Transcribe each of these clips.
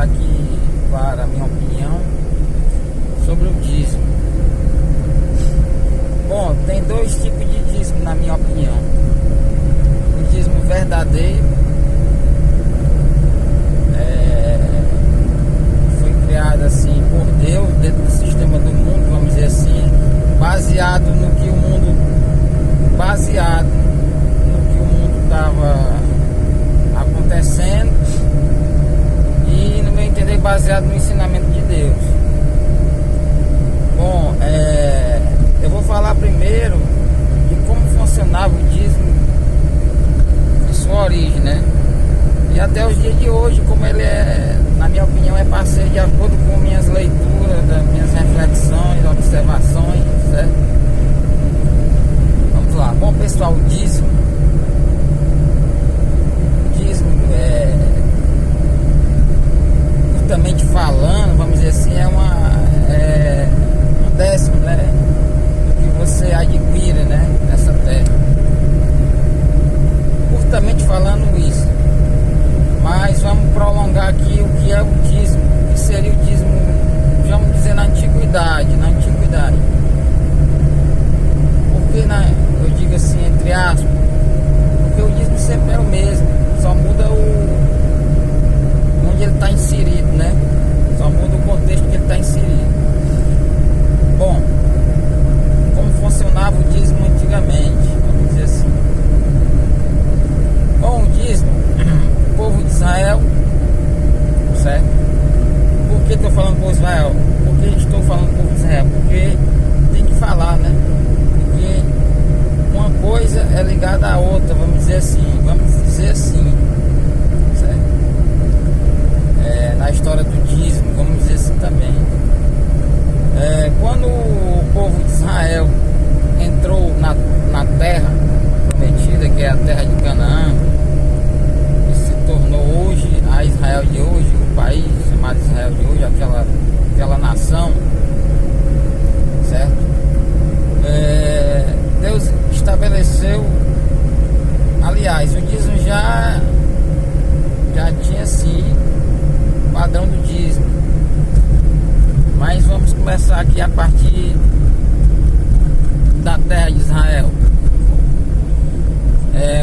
deixar aqui clara a minha opinião sobre o dízimo. Bom, tem dois tipos de dízimo na minha opinião. O dízimo verdadeiro, foi criado assim por Deus dentro do sistema do mundo, vamos dizer assim, baseado no que o mundo estava acontecendo e, no meu entender, baseado no ensinamento de Deus. Bom, eu vou falar primeiro de como funcionava o dízimo em sua origem, né? E até os dias de hoje, como ele é, na minha opinião, é para ser de acordo com minhas leituras, das minhas reflexões, observações, certo? Vamos lá. Bom, pessoal, o dízimo curtamente falando, vamos dizer assim, é um décimo, né, do que você adquire, né, nessa terra. Curtamente falando isso. Mas vamos prolongar aqui o que é o dízimo, o que seria o dízimo, vamos dizer, na antiguidade. Porque eu digo assim, entre aspas, porque o dízimo sempre é o mesmo, só muda onde ele está inserido, né? Só muda o contexto que ele está inserido. Bom, como funcionava o dízimo antigamente, vamos dizer assim. Bom, o dízimo, o povo de Israel, certo? Por que estou falando povo de Israel? Por que estou falando povo de Israel? Porque tem que falar, né? Porque uma coisa é ligada à outra, vamos dizer assim, certo? Na história do dízimo, vamos dizer assim também. Quando o povo de Israel entrou na terra prometida, que é a terra de Canaã, que se tornou hoje a Israel de hoje, o país chamado Israel de hoje, aquela nação, certo? Deus estabeleceu, aliás, o dízimo já tinha assim padrão do dízimo, mas vamos começar aqui a partir da terra de Israel.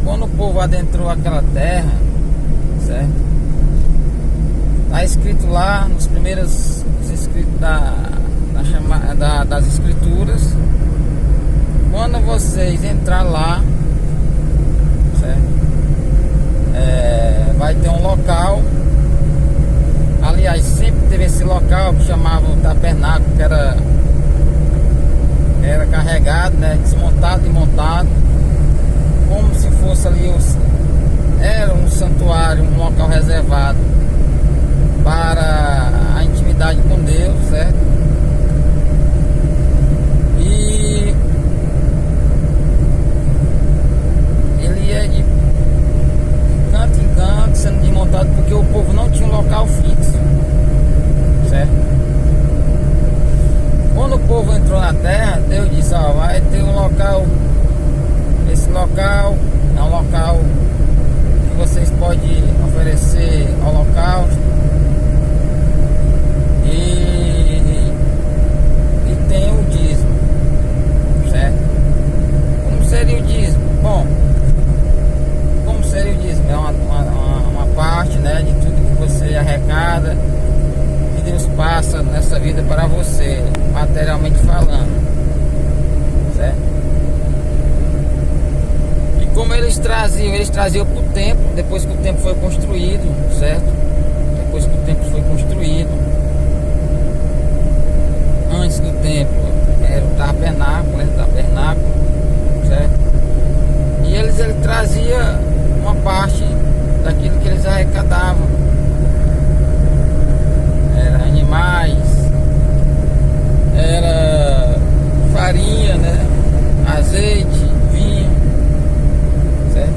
Quando o povo adentrou aquela terra, certo? Está escrito lá nos primeiros escritos das escrituras, quando vocês entrar lá, certo? Vai ter um local. Aliás, sempre teve esse local que chamava o tabernáculo, que era carregado, né, desmontado e montado, como se fosse ali, era um santuário, um local reservado para a intimidade com Deus, certo? E ele ia de canto em canto sendo desmontado, porque o povo não tinha um local fixo, certo? Quando o povo entrou na terra, Deus disse: vai ter um local. Esse local é um local que vocês podem oferecer holocausto e tem o dízimo, certo? Como seria o dízimo? Bom, como seria o dízimo? É uma parte, né, de tudo que você arrecada, que Deus passa nessa vida para você, materialmente falando, certo? E como eles traziam para o templo, depois que o templo foi construído, certo? Depois que o templo foi construído, antes do templo era o tabernáculo, certo? E ele trazia uma parte daquilo que eles arrecadavam. Era animais, era farinha, né? Azeite, vinho, certo?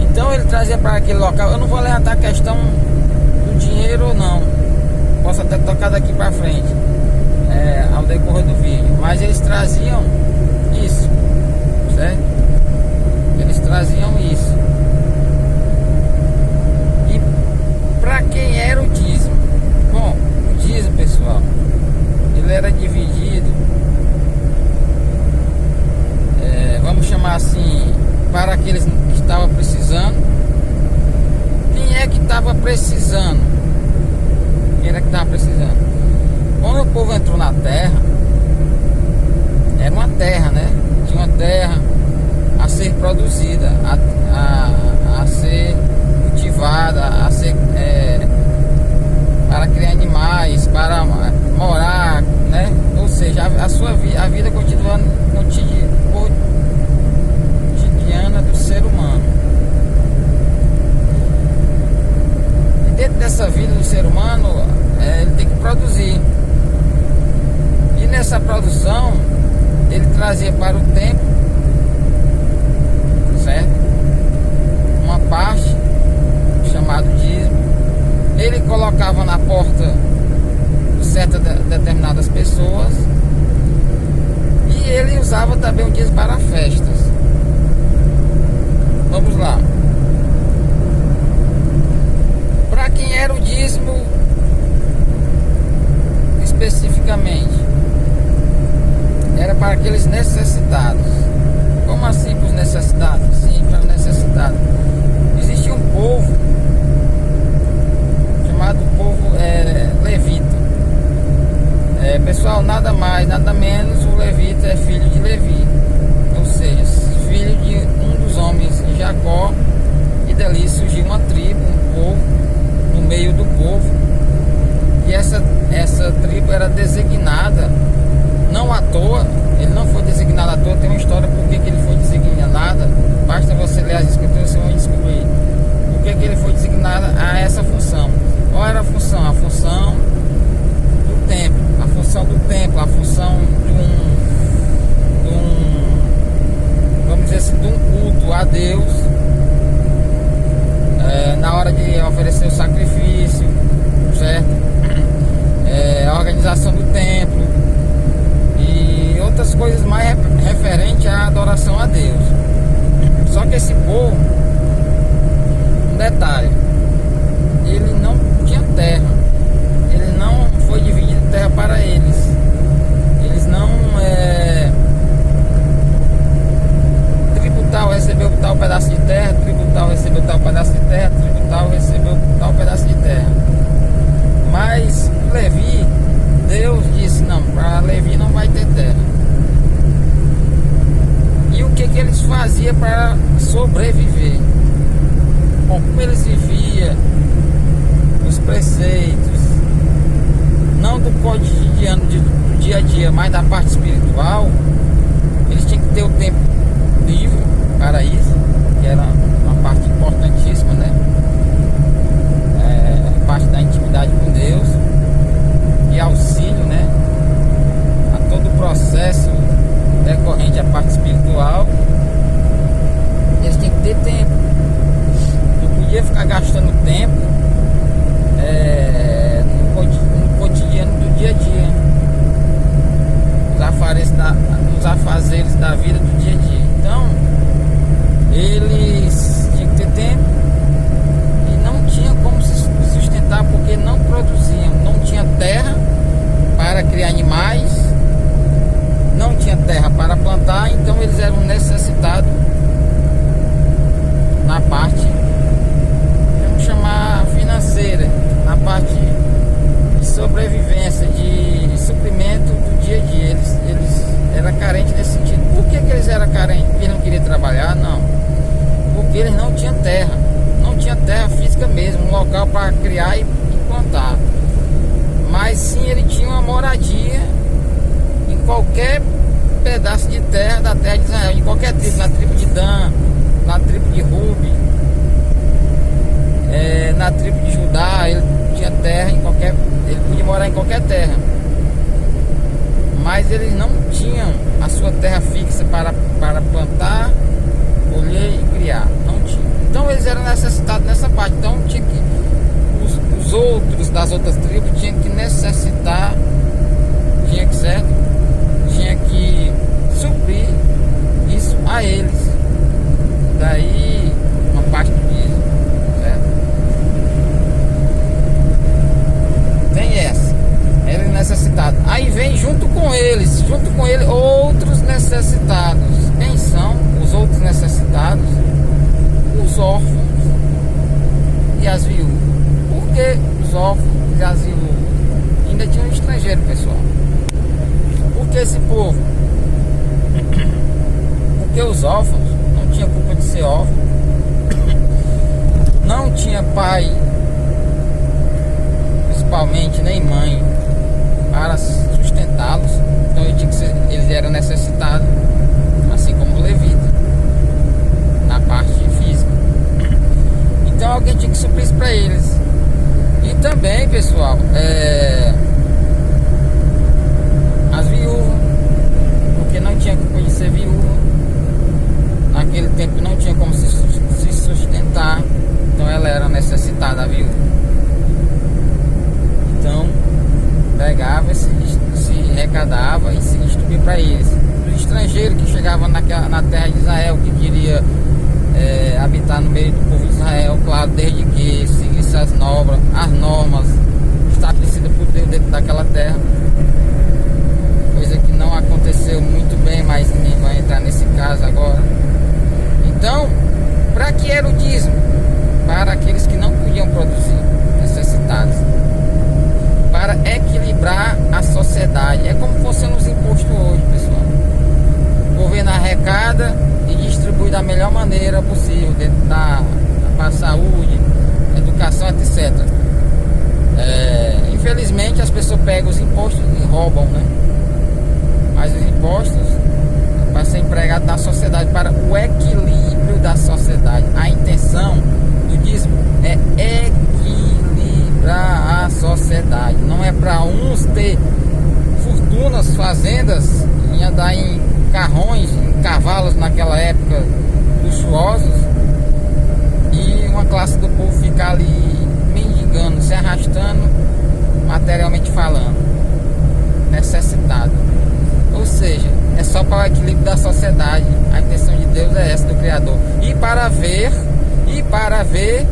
Então ele trazia para aquele local. Eu não vou levantar a questão do dinheiro ou não, posso até tocar daqui para frente, ao decorrer do vídeo, mas eles traziam isso, certo? Eles traziam isso. E para que Quem era que estava precisando? Quando o povo entrou na terra, era uma terra, né? Tinha uma terra a ser produzida, a ser cultivada, a ser para criar animais, para morar, né? Ou seja, a vida cotidiana do ser humano. E dentro dessa vida do ser humano, ele tem que produzir. E nessa produção, ele trazia para o templo, certo? Uma parte chamada dízimo. Ele colocava na porta de certas determinadas pessoas, e ele usava também o dízimo para festas. Vamos lá. Para quem era o dízimo especificamente? Era para aqueles necessitados. Como assim para os necessitados? Sim, para os necessitados. Existia um povo chamado povo levita. Pessoal, nada mais, nada menos, o levita é filho de Levi, ou seja, filho de um dos homens de Jacó, e dali surgiu uma tribo, um povo, no meio do povo, e essa tribo era designada, não à toa. Ele não foi designado à toa, tem uma história por que ele foi designado, basta você ler as escrituras, você vai descobrir por que ele foi designado a essa função. Qual era a função? A função do templo, a função vamos dizer assim, de um culto a Deus, na hora de oferecer o sacrifício, certo? A organização do templo e outras coisas mais referentes à adoração a Deus. Só que esse povo, um detalhe, ele não tinha terra, ele não foi dividido terra para eles. Eles não tributal recebeu tal pedaço de terra, tributal recebeu tal pedaço de terra, tributal recebeu tal pedaço de terra. Mas Levi, Deus disse: não, para Levi não vai ter terra. E o que eles faziam para sobreviver? Bom, como eles viviam os preceitos, não do cotidiano, do dia a dia, mas da parte espiritual, eles tinham que ter o tempo livre para isso, que era uma parte importantíssima, né? Parte da intimidade com Deus e auxílio, né, a todo o processo decorrente à parte espiritual. Eles têm que ter tempo. Não podia ficar gastando tempo no cotidiano do dia a dia, nos afazeres da vida do dia a dia. Então eles tinham que ter tempo e não tinha como se sustentar, porque não produziam, não tinha terra para criar animais, não tinha terra para plantar. Então eles eram necessitados na parte, vamos chamar financeira, na parte de sobrevivência, de suprimento do dia a dia. Eles eram carentes nesse sentido. Por que eles eram carentes? Porque eles não queriam trabalhar? Não, porque eles não tinham terra. Não tinha terra física mesmo, um local para criar e plantar. Mas sim, ele tinha uma moradia em qualquer pedaço de terra da terra de Israel, em qualquer tribo, na tribo de Dan, na tribo de Rubi, na tribo de Judá. Ele tinha terra em qualquer, ele podia morar em qualquer terra, mas eles não tinham a sua terra fixa para plantar, colher e criar. Não tinha. Então eles eram necessitados nessa parte. Então tinha que, os outros das outras tribos tinham que necessitar, tinha que suprir isso a eles. Daí uma parte do dízimo, certo? Tem essa, ele necessitado. Aí vem junto com ele outros necessitados. Quem são os outros necessitados? Os órfãos e as viúvas. Por que órfãos e as viúvas. Ainda tinha um estrangeiro, pessoal. Por que esse povo? Porque os órfãos não tinham culpa de ser órfão, não tinha pai, principalmente, nem mãe, para sustentá-los. Então eles eram necessitados, assim como o levita, na parte física. Então alguém tinha que suprir isso para eles. E também, pessoal, as viúvas, porque não tinha culpa de ser viúva. Naquele tempo não tinha como se sustentar, então ela era necessitada, a viúva. Então pegava, se arrecadava e se distribuía para eles. Os estrangeiros que chegavam na terra de Israel, que queria habitar no meio do povo de Israel, claro, desde que seguisse as normas estabelecidas por Deus dentro daquela terra, coisa que não aconteceu muito bem, mas ninguém vai entrar nesse caso agora. Então, para que era o dízimo? Para aqueles que não podiam produzir, necessitados, para equilibrar a sociedade. É como funcionam os impostos hoje, pessoal. O governo arrecada e distribui da melhor maneira possível, dentro para a saúde, educação, etc. Infelizmente as pessoas pegam os impostos e roubam, né? Mas os impostos é para ser empregado na sociedade, para o equilíbrio da sociedade. A intenção do dízimo é equilibrar a sociedade. Não é para uns ter fortunas, fazendas, e andar em carrões, em cavalos naquela época luxuosos, e uma classe do povo ficar ali mendigando, se arrastando, materialmente falando, necessitado. Ou seja, é só para o equilíbrio da sociedade. A intenção de Deus é essa, do Criador. E para ver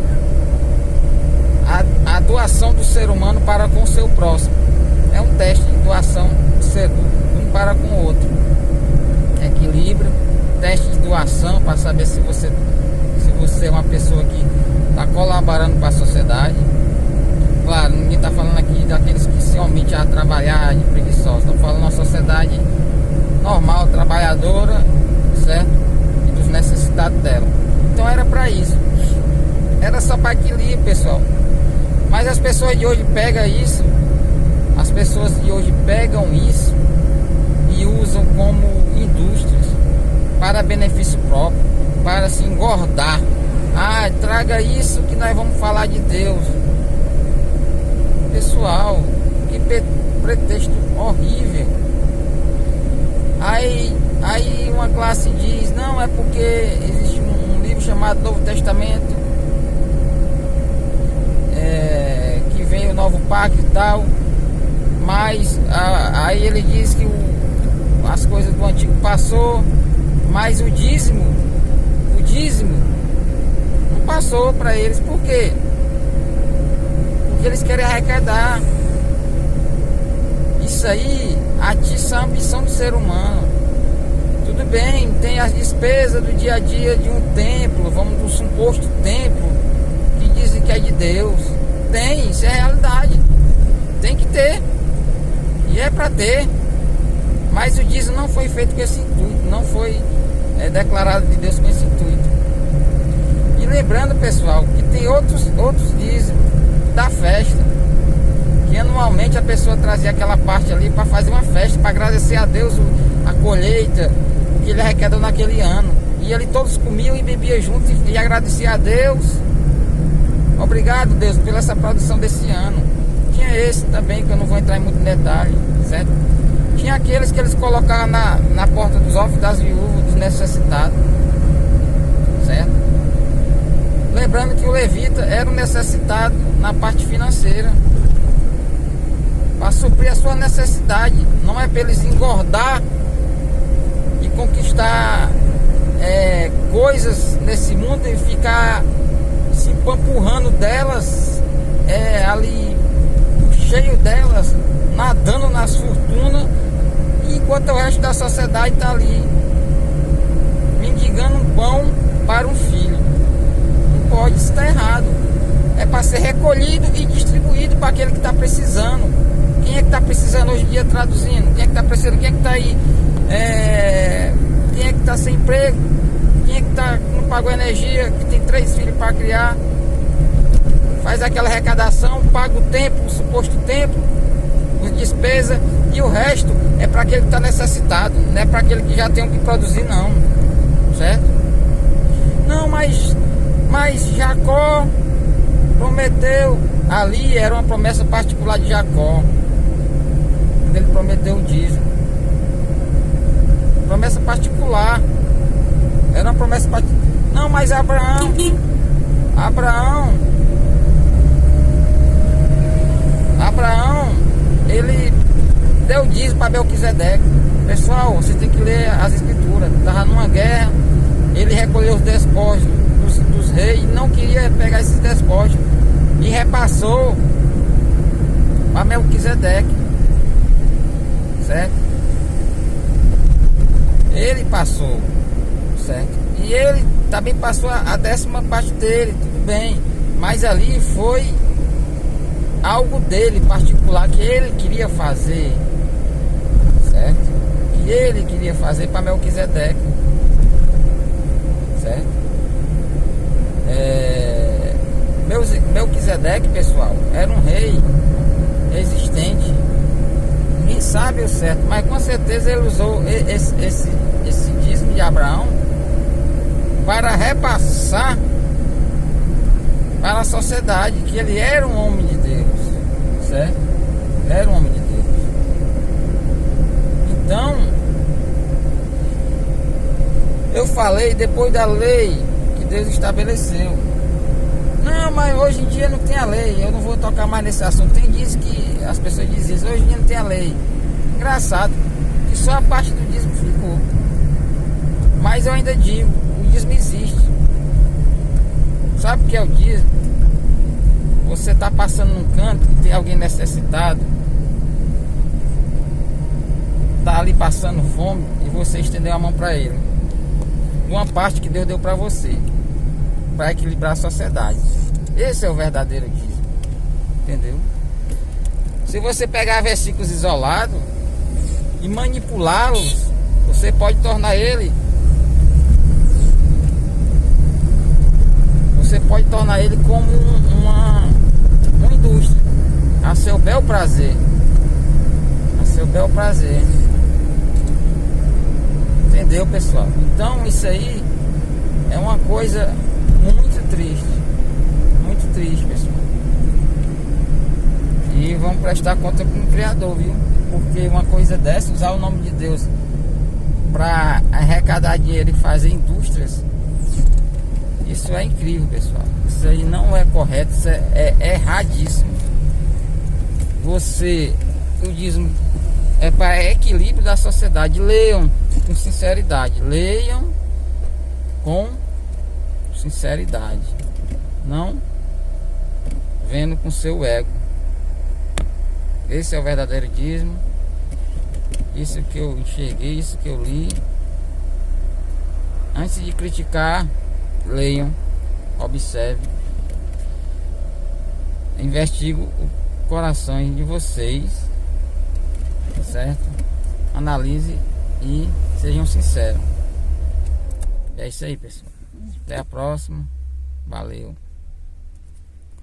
a doação do ser humano para com o seu próximo. É um teste de doação do ser um para com o outro. Equilíbrio, teste de doação para saber se você é uma pessoa que está colaborando para a sociedade. Claro, ninguém está falando aqui daqueles que se omitem a trabalhar de preguiçosos. Estamos falando de uma sociedade normal, trabalhadora, certo? E dos necessitados dela. Então era para isso. Era só para equilíbrio, pessoal. Mas as pessoas de hoje pegam isso. As pessoas de hoje pegam isso e usam como indústrias para benefício próprio, para se engordar. Ah, traga isso que nós vamos falar de Deus. Pessoal, que pretexto horrível. Aí uma classe diz, não, é porque existe um livro chamado Novo Testamento, que vem o Novo Pacto e tal, mas aí ele diz que as coisas do Antigo passou, mas o dízimo não passou para eles. Por quê? Porque eles querem arrecadar. Isso aí atiça a ambição do ser humano. Tudo bem, tem as despesas do dia a dia de um templo, vamos do suposto templo, que dizem que é de Deus. Tem, isso é realidade. Tem que ter. E é para ter. Mas o dízimo não foi feito com esse intuito, não foi declarado de Deus com esse intuito. E lembrando, pessoal, que tem outros dízimos da festa, que anualmente a pessoa trazia aquela parte ali para fazer uma festa, para agradecer a Deus a colheita que ele arrecadou naquele ano. E ali todos comiam e bebiam juntos e agradeciam a Deus. Obrigado, Deus, pela essa produção desse ano. Tinha esse também, que eu não vou entrar em muito detalhe, certo? Tinha aqueles que eles colocavam na porta dos órfãos, das viúvas, dos necessitados, certo? Lembrando que o levita era um necessitado na parte financeira, para suprir a sua necessidade. Não é para eles engordar e conquistar coisas nesse mundo e ficar se empampurrando delas, ali cheio delas, nadando nas fortunas, enquanto o resto da sociedade está ali mendigando um pão para um filho. Não pode, isso está errado. É para ser recolhido e distribuído aquele que está precisando. Quem é que está precisando hoje em dia traduzindo? Quem é que está precisando? Quem é que está aí? Quem é que está sem emprego? Quem é que não pagou energia? Que tem 3 filhos para criar? Faz aquela arrecadação, paga o tempo, o suposto tempo, as despesas, e o resto é para aquele que está necessitado, não é para aquele que já tem o que produzir, não. Certo? Não, mas Jacó prometeu, ali era uma promessa particular de Jacó, quando ele prometeu o dízimo. Promessa particular, era uma promessa particular. Não, mas Abraão, ele deu dízimo para Melquisedeque. Pessoal, você tem que ler as escrituras. Estava numa guerra, ele recolheu os despojos dos reis e não queria pegar esses despojos e repassou para Melquisedeque, certo? Ele passou, certo? E ele também passou a 10ª parte dele, tudo bem, mas ali foi algo dele particular que ele queria fazer, certo? Que ele queria fazer para Melquisedeque, certo? Melquisedeque, pessoal, era um rei existente. Ninguém sabe o certo, mas com certeza ele usou esse dízimo de Abraão para repassar para a sociedade que ele era um homem de Deus, certo? Era um homem de Deus. Então, eu falei depois da lei que Deus estabeleceu. Não, mas hoje em dia não tem a lei. Eu não vou tocar mais nesse assunto. Diz que as pessoas dizem isso, hoje em dia não tem a lei. Engraçado que só a parte do dízimo ficou. Mas eu ainda digo, o dízimo existe. Sabe o que é o dízimo? Você está passando num canto e tem alguém necessitado, está ali passando fome e você estendeu a mão para ele. Uma parte que Deus deu para você, para equilibrar a sociedade. Esse é o verdadeiro dízimo. Entendeu? Se você pegar versículos isolados e manipulá-los, você pode tornar ele. Você pode tornar ele como uma indústria, a seu bel prazer. A seu bel prazer. Entendeu, pessoal? Então isso aí é uma coisa muito triste. Muito triste, pessoal. E vamos prestar conta com o Criador, viu? Porque uma coisa dessa, usar o nome de Deus para arrecadar dinheiro e fazer indústrias, isso é incrível, pessoal. Isso aí não é correto, isso é erradíssimo. O dízimo é para equilíbrio da sociedade. Leiam com sinceridade. Leiam com sinceridade. Não vendo com seu ego. Esse é o verdadeiro dízimo. Isso que eu enxerguei, isso que eu li. Antes de criticar, leiam, observe, investigue o coração de vocês, certo? Analise e sejam sinceros. É isso aí, pessoal. Até a próxima. Valeu.